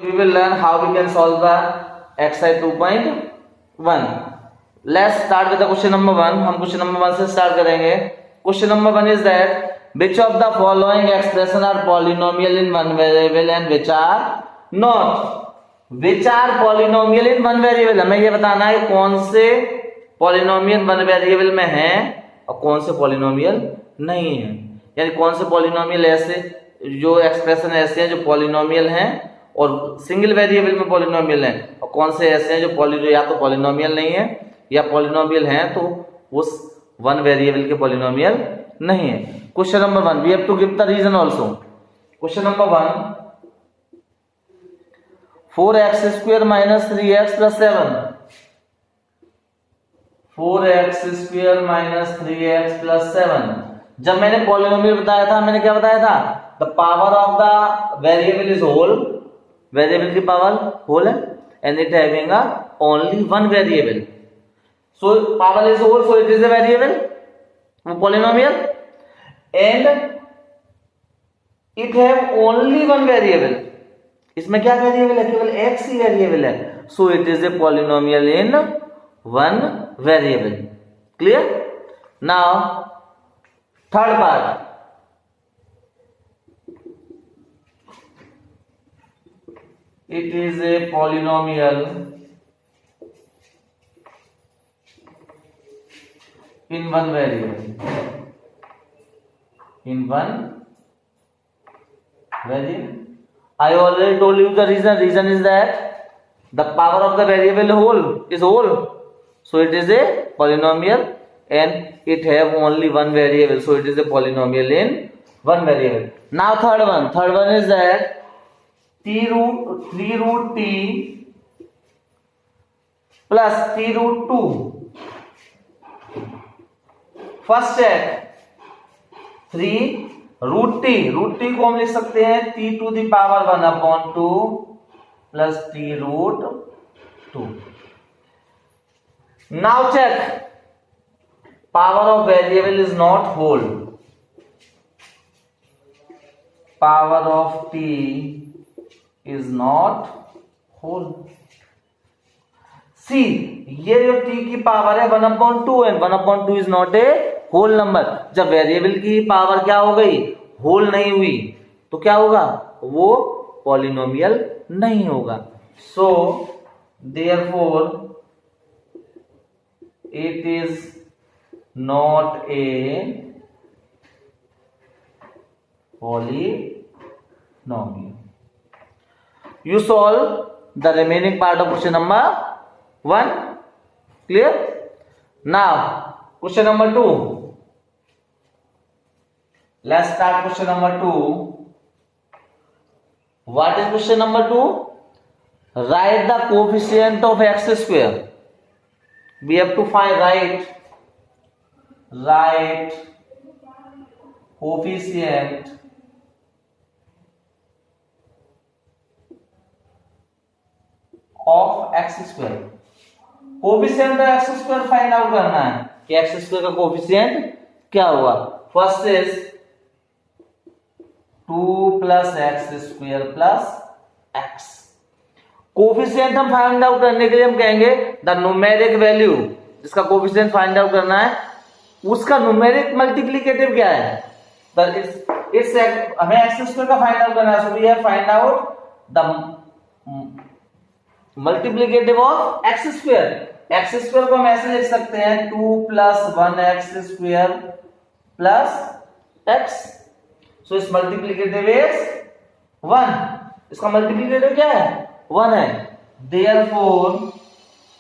We will learn how we can solve the exercise 2.1. Let's start with the question number 1. हम question number 1 से start करेंगे. Question number 1 is that which of the following expression are polynomial in one variable and which are not? Which are polynomial in one variable? हमें ये बताना है कौन से polynomial one variable में है और कौन से polynomial नहीं है. यानी कौन से polynomial ऐसे जो एक्सप्रेशन ऐसे हैं जो पॉलिनोमियल हैं और सिंगल वेरिएबल में पॉलिनोमियल हैं, और कौन से ऐसे हैं जो या तो पॉलिनोमियल नहीं है या पॉलिनोमियल हैं तो उस वन वेरिएबल के पॉलिनोमियल नहीं है. Question number 1, we have to give the reason also. Question number 1, 4x² - 3x + 7. 4x² - 3x + 7. जब मैंने पॉलिनोमियल बताया था, मैंने क्या बताया था? The power of the variable is whole. Variable की पावर होल है and it having only one variable. So power is whole, so it is a variable, वो polynomial, and it have only one variable. इसमें क्या variable है? केवल x ही variable है. So it is a polynomial in one variable. Clear? Now third part. It is a polynomial in one variable. In one variable. I already told you the reason. Reason is that the power of the variable whole is whole, so it is a polynomial and it have only one variable, so it is a polynomial in one variable. Now third one. Third one is that 3√t plus 3√2. First check 3√t. √t को हम लिख सकते हैं t⁻1/2 plus t√2. Now check power of variable is not whole. Power of t is not whole. See, ये जो t की power है 1/2 है. 1/2 is not a whole number. जब वेरिएबल की पावर क्या हो गई? होल नहीं हुई तो क्या होगा? वो पॉलिनोमियल नहीं होगा. सो therefore it is not a polynomial. You solve the remaining part of question number 1. Clear? Now question number 2. Let's start question number 2. What is question number 2? Write the coefficient of x². We have to write coefficient of x². Coefficient of x² find out करना है कि x² का coefficient क्या होगा. First is 2 + x² + x. Coefficient हम find out करने के लिए हम कहेंगे द न्यूमेरिक वैल्यू. जिसका कोफिशिएंट फाइंड आउट करना है उसका न्यूमेरिक मल्टीप्लिकेटिव क्या है? इट्स हमें x² का फाइंड आउट करना है. So we have find out the multiplicative of x². x² को हम ऐसे लिख सकते हैं 2 + 1x² + x. सो इस मल्टीप्लिकेटिव इज 1. इसका मल्टीप्लिकेटिव क्या है? 1 है. Therefore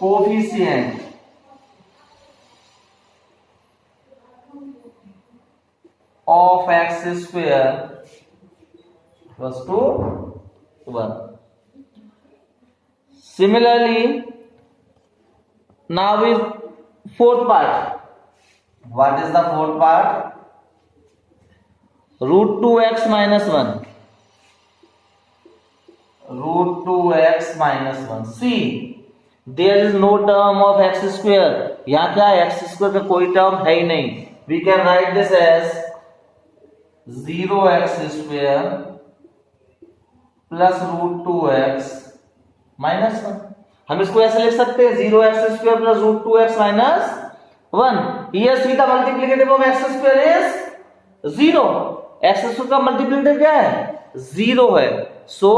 coefficient of x² was to 1. Similarly, now is fourth part. What is the fourth part? √2x - 1. √2x - 1. See, there is no term of x². यहाँ क्या है? x² का कोई टर्म है ही नहीं. We can write this as 0x² plus √2x -1। हम इसको ऐसे लिख सकते हैं 0x² plus √2x minus 1। Here see the multiplicative of x² is 0। x² का मल्टीप्लिकेटिव क्या है? 0 है। So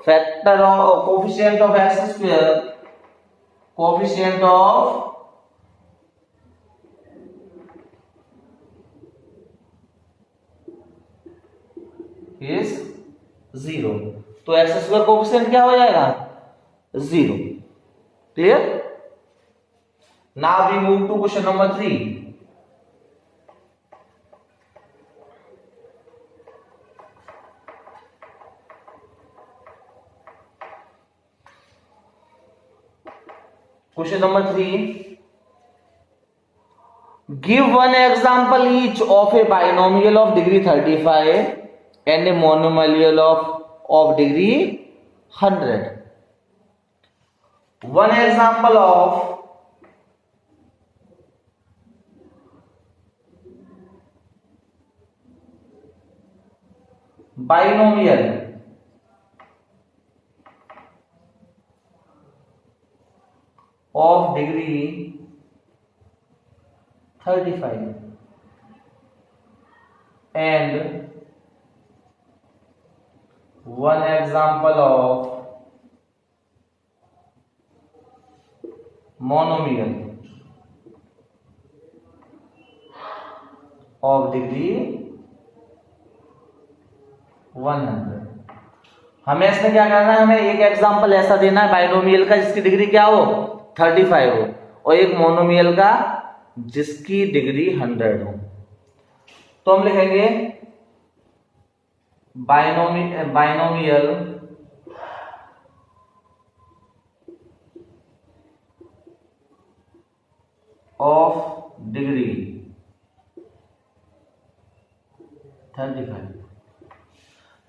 factor of coefficient of x², coefficient of is 0। तो x² कोफिशिएंट क्या हो जाएगा? 0। Clear? Now we move to question number 3। Question number 3. Give one example each of a binomial of degree 35 and a monomial of degree 100. One example of binomial of degree 35 and one example of monomial of degree 100। हमें इसमें क्या करना है? हमें एक example ऐसा देना है बाइनोमियल का जिसकी डिग्री क्या हो? 35 हो, और एक मोनोमियल का जिसकी डिग्री 100 हो। तो हम लिखेंगे बाइनोमियल ऑफ डिग्री 35।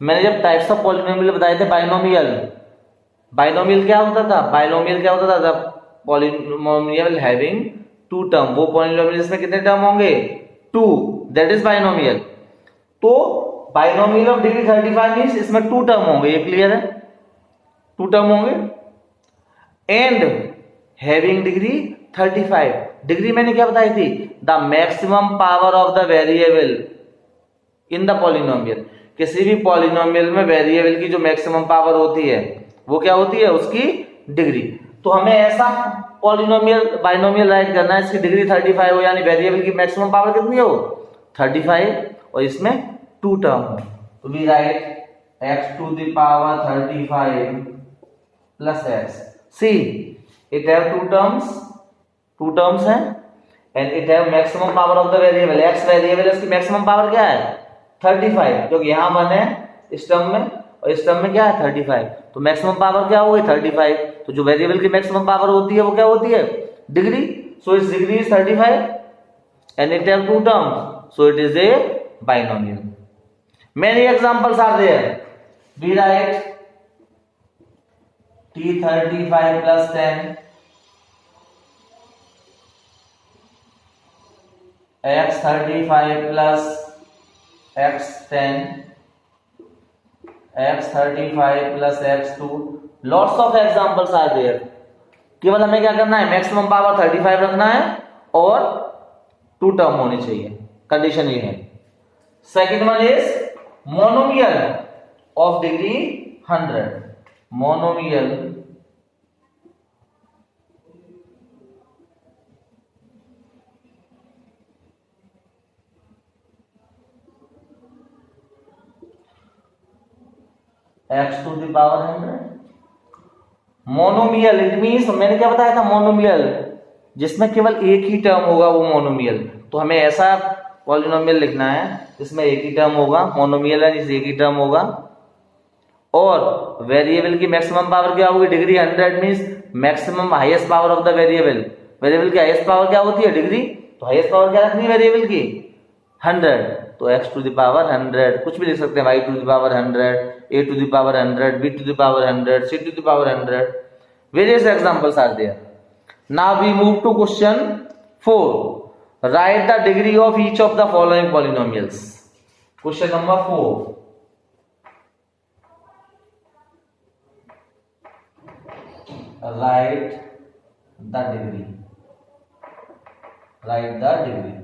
मैंने जब टाइप्स ऑफ पॉलिनोमियल बताए थे बाइनोमियल क्या होता था? बाइनोमियल क्या होता था? Polynomial having 2 term. वो पॉलिनोमियल जिसमें कितने टर्म होंगे? 2, दैट इज बाइनोमियल। तो बाइनोमियल ऑफ डिग्री 35 मींस इसमें 2 टर्म होंगे, ये क्लियर है? 2 टर्म होंगे एंड हैविंग डिग्री 35। डिग्री मैंने क्या बताई थी? The maximum power of the variable in the polynomial. किसी भी पॉलिनोमियल में वेरिएबल की जो मैक्सिमम पावर होती है वो क्या होती है? उसकी डिग्री। तो हमें ऐसा पॉलिनोमियल बाइनोमियल राइट करना है इसकी डिग्री 35 हो, यानी वेरिएबल की मैक्सिमम पावर कितनी हो? 35, और इसमें 2 टर्म हो। तो we write x to the power 35 plus x। See it have 2 terms हैं and it have maximum power of the variable. x variable है, इसकी मैक्सिमम पावर क्या है? 35, क्योंकि यहां 1 है इस टर्म में और इस टर्म में क्या है? 35। तो मैक्सिमम पावर क्या होगी? 35। तो जो वेरिएबल की मैक्सिमम पावर होती है वो क्या होती है? Degree. So its degree is 35 and it have 2 terms, so it is a binomial. Many examples are there. We write t35 plus 10 x35 plus x10 x35 plus x2। Lots of examples are there. केवल हमें क्या करना है? Maximum power 35 रखना है और 2 term होनी चाहिए। कंडीशन ये है। Second one is monomial of degree 100। Monomial x to the power 100। Monomial it means, मैंने क्या बताया था? मोनोमियल जिसमें केवल एक ही टर्म होगा वो मोनोमियल। तो हमें ऐसा पॉलिनोमियल लिखना है जिसमें एक ही टर्म होगा। मोनोमियल है जिसमें एक ही टर्म होगा और वेरिएबल की मैक्सिमम पावर क्या होगी? Degree 100 means maximum highest power of the variable. Variable की हाईएस्ट पावर क्या होती है? डिग्री। तो हाईएस्ट पावर क्या रखनी है वेरिएबल की? 100। तो x टू द पावर 100 कुछ भी लिख सकते हैं, y to the power 100, a to the power 100, b to the power 100, c to the power 100। Various examples are there. Now we move to question 4। Write the degree of each of the following polynomials. Question number 4। write the degree, write the degree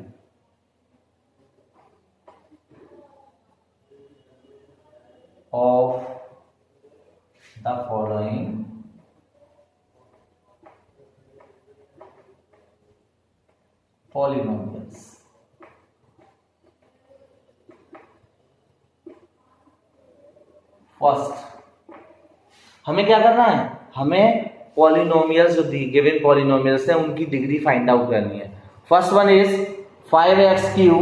of the following polynomials. First हमें क्या करना है, हमें polynomials जो the given polynomials हैं उनकी degree find out करनी है. First one is 5x³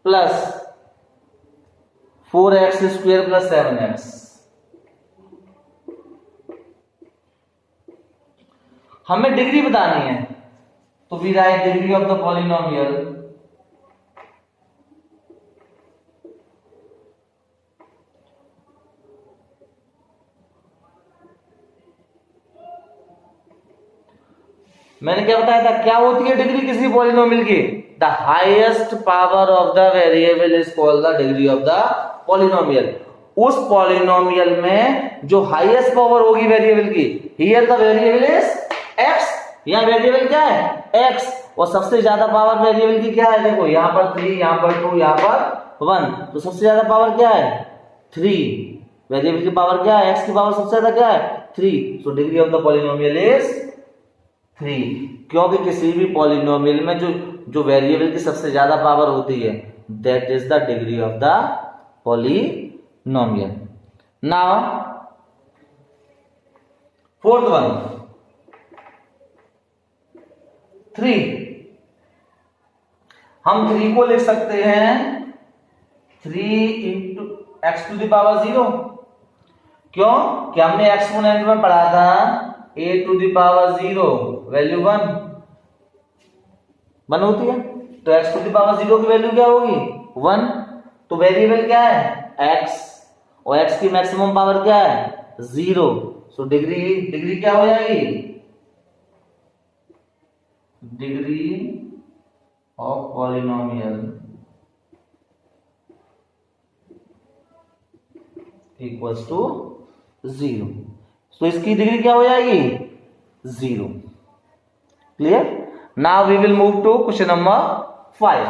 plus 4x² plus 7x. हमें डिग्री बतानी है, तो we write degree of the polynomial मैंने क्या बताया था, क्या होती है डिग्री किसी पॉलिनोमियल की? The highest power of the variable is called the degree of the polynomial. उस पॉलिनोमियल में जो हाईएस्ट पावर होगी वेरिएबल की, here the variable is x, यहां वेरिएबल क्या है x, और सबसे ज्यादा पावर वेरिएबल की क्या है, देखो यहां पर 3, यहां पर 2, यहां पर 1, तो सबसे ज्यादा पावर क्या है 3. वेरिएबल की पावर क्या है, x की पावर सबसे ज्यादा क्या है 3. So degree of the polynomial is 3, क्योंकि किसी भी पॉलिनोमियल में जो वेरिएबल की सबसे ज्यादा पावर होती है that is the degree of the polynomial. Now fourth one 3. हम 3 को लिख सकते हैं 3 into x to the power 0. क्यों? कि हमने एक्सपोनेंट में पढ़ा था a to the power 0 value 1 होती है, तो x टू द पावर 0 की वैल्यू क्या होगी 1. तो वेरिएबल क्या है x, और x की मैक्सिमम पावर क्या है 0. सो डिग्री क्या हो जाएगी, degree of polynomial equals to 0. तो इसकी डिग्री क्या हो जाएगी 0. Clear? Now we will move to question number 5.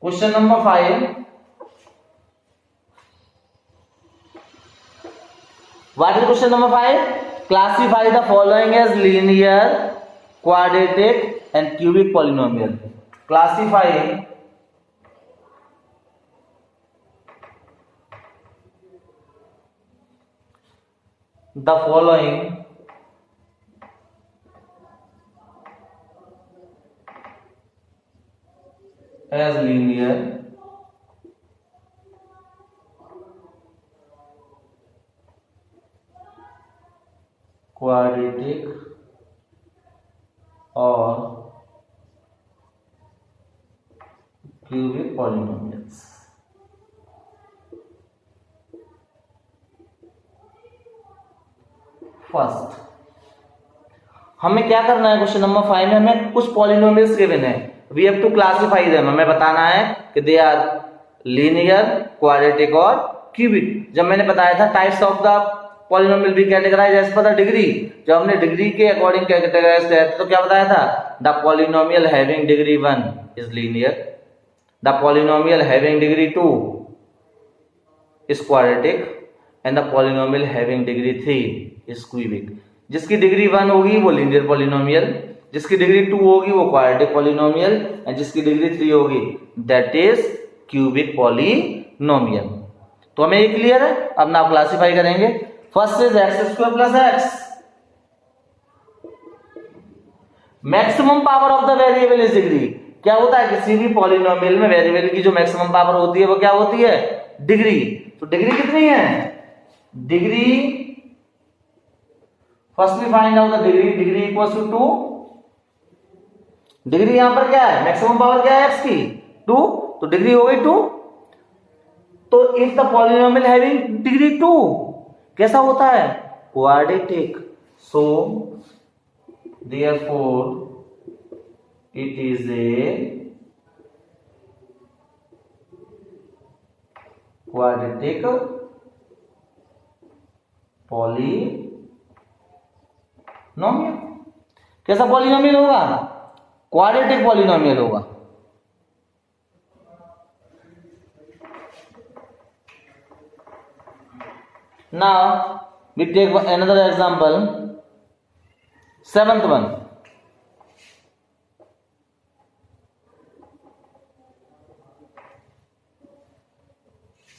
Question number 5. What is question number 5? Classify the following as linear, quadratic and cubic polynomial. Classify the following as linear, quadratic और cubic polynomials. First हमें क्या करना है, question number 5 में हमें कुछ polynomials given है, we have to classify them. हमें बताना है कि दे आर लीनियर, क्वाड्रेटिक और क्यूबिक. जब मैंने बताया था types of the polynomial be categorize as per the degree, जब हमने डिग्री के अकॉर्डिंग कैटेगराइज किया तो क्या बताया था, the polynomial having degree 1 is linear, the polynomial having degree 2 is quadratic and the polynomial having degree 3 is cubic. जिसकी degree 1 होगी वो लीनियर पॉलिनोमियल, जिसकी डिग्री 2 होगी वो क्वाड्रेटिक पॉलिनोमियल, एंड जिसकी डिग्री 3 होगी दैट इज क्यूबिक पॉलिनोमियल. तो हमें ये क्लियर है. अब ना क्लासिफाई करेंगे. First is x² plus x. Maximum power of the variable is degree. क्या होता है किसी भी पॉलिनोमियल में वेरिएबल की जो मैक्सिमम पावर होती है वो क्या होती है डिग्री. तो डिग्री कितनी है, degree first we find out the degree equals to 2. Degree यहां पर क्या है, मैक्सिमम पावर क्या है x की 2, तो डिग्री हो गई 2. तो if the polynomial having degree 2 कैसा होता है quadratic. So therefore it is a quadratic polynomial. कैसा पॉलिनोमियल होगा? क्वाड्रेटिक पॉलिनोमियल होगा। Now we take another example, seventh one.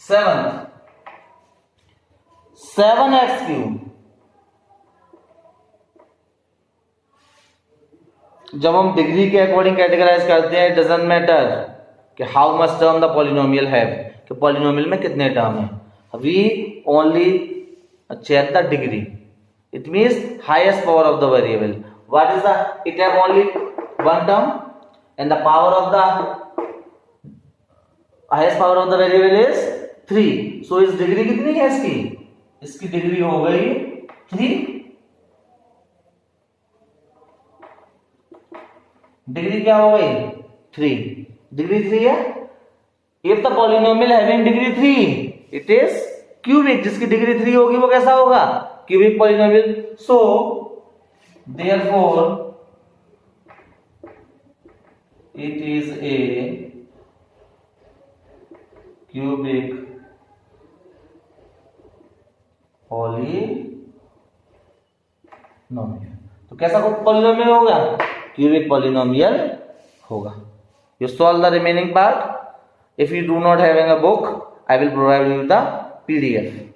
Seventh, 7x cube। जब हम डिग्री के अकॉर्डिंग कैटेगराइज करते हैं, इट डजंट मैटर कि how much term the polynomial है, कि पॉलिनोमियल में कितने टर्म है। We only check the degree, it means highest power of the variable. What is the, it have only one term and the power of the highest power of the variable is 3, so इस degree कितनी है इसकी? इसकी degree हो गई 3। Degree क्या हो गई? 3। डिग्री 3 है। if the polynomial having degree 3, it is cubic. जिसकी डिग्री 3 होगी वो कैसा होगा? Cubic polynomial. So therefore it is A cubic polynomial. तो कैसा पॉलिनोमियल होगा? क्यूबिक पॉलिनोमियल होगा। You solve the remaining part. If you do not having a book, I will provide you the PDF.